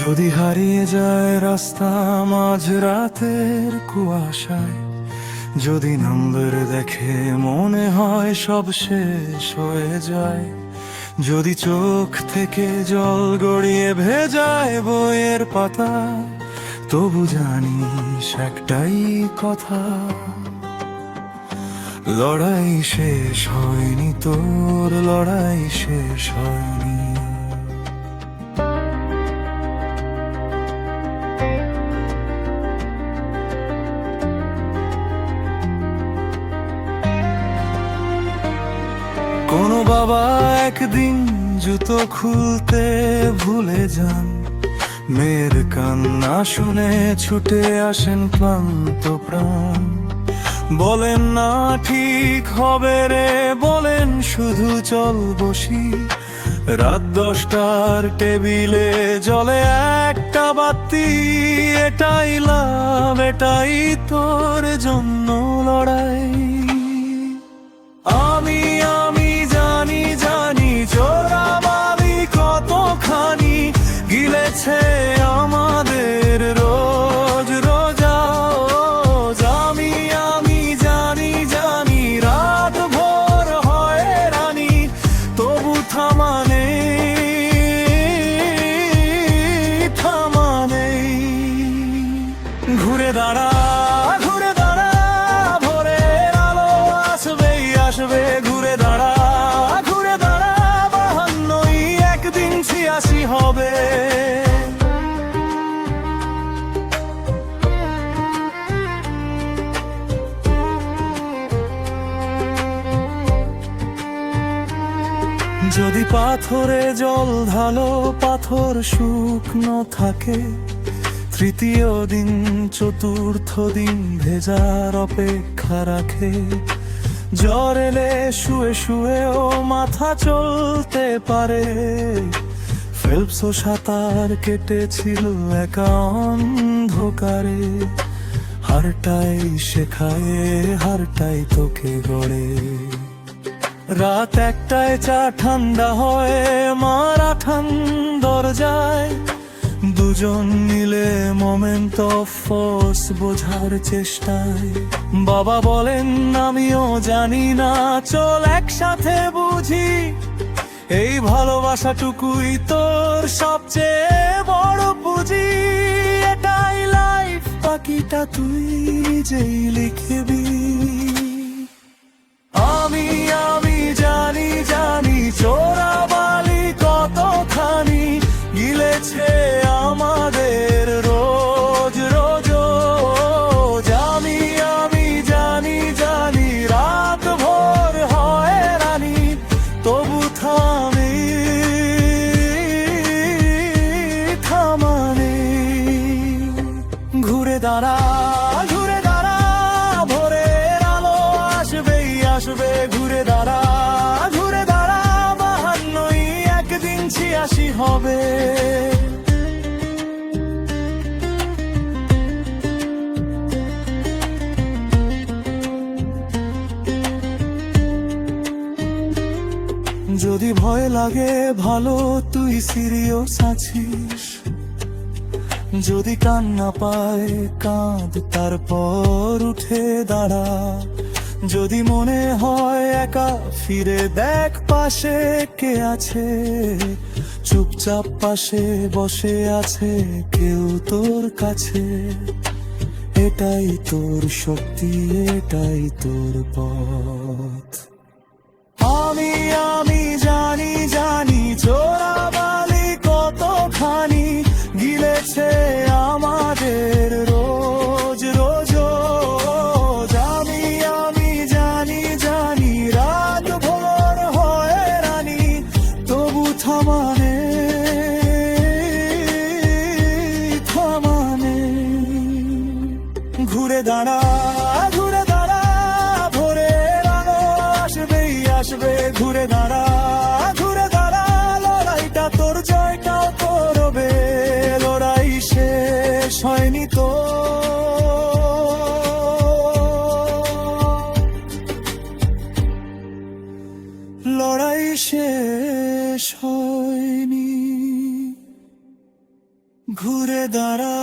যদি হারিয়ে যায় রাস্তা মাঝ রাতের কুয়াশায়, যদি নম্বর দেখে মনে হয় সব শেষ হয়ে যায়, যদি চোখ থেকে জল গড়িয়ে ভেজায় বইয়ের পাতা, তবু জানিস একটাই কথা, লড়াই শেষ হয়নি, তোর লড়াই শেষ হয়নি। কোনো বাবা একদিন জুতো খুলতে ভুলে যান, মেয়ের কান্না শুনে ছুটে আসেন ক্লান্ত প্রাণ, বলেন না ঠিক হবে রে, বলেন শুধু চল বসি। রাত 10টার টেবিলে জলে একটা বাতি, এটাই লাভ, এটাই তোর জন্য লড়াই। আমি আমি জানি জানি চোরাবালি কতখানি গিলেছে আমাদের রোজ রোজ। আমি আমি জানি জানি রাত ভোর হয় রানী, তবু থামানে থামানে। ঘুরে দাঁড়া ঘুরে দাঁড়া, ভোরের আলো আসবেই আসবে। ঘুরে দাঁড়া ঘুরে দাঁড়া, 52 একদিন 86 হবে। যদি পাথরে জল ঢালো পাথর শুকনো থাকে, তৃতীয় দিন চতুর্থ দিন ভেজার অপেক্ষা রাখে। জ্বর এলে শুয়ে শুয়েও মাথা চলতে পারে, ফেলপসও সাঁতার কেটেছিল একা অন্ধকারে। হারটাই শেখায়, হারটাই তোকে গড়ে। রাত 1টায় চা ঠান্ডা হয় মারাঠান দরজায়, দুজন মিলে মোমেন্ট অফ ফোর্স বোঝার চেষ্টায়। বাবা বলেন আমিও জানি না, চল একসাথে বুঝি। এই ভালোবাসাটুকুই তোর সবচেয়ে বড় পুঁজি। এটাই লাইফ, বাকিটা তুই যেই লিখবি। আমি আমি জানি জানি চোরাবালি কতখানি গিলেছে আমাদের রোজ রোজ। আমি আমি জানি জানি রাত ভোর হয় রানী, তবু থামে থামানে। ঘুরে দাঁড়া ঘুরে দাঁড়া, ভোরের আলো আসবেই আসবে। ঘুরে দাঁড়া ঘুরে দাঁড়া, 52 একদিন 86 হবে। যদি ভয় লাগে ভালো তুই সিরিয়াস আছিস, যদি কান্না পায় কাঁদ তারপর উঠে দাঁড়া। যদি মনে হয় একা ফিরে দেখ পাশে কে আছে, চুপচাপ পাশে বসে আছে কেউ তোর কাছে। এটাই তোর শক্তি, এটাই তোর পথ। আমি আমি জানি জানি চোরাবালি কতখানি গিলেছে আমাদের রোজ রোজ। আমি আমি জানি জানি রাত ভোর হয় রানী, তবু থামানে থামানে। ঘুরে দাঁড়া ঘুরে দাঁড়া, ভোরের আলো আসবেই আসবে। ঘুরে দাঁড়া ঘুরে দাঁড়া, লড়াইটা তোর জয়টাও করবে। লড়াই শেষ হয়নি তো, লড়াই শেষ হয়নি। ঘুরে দাঁড়া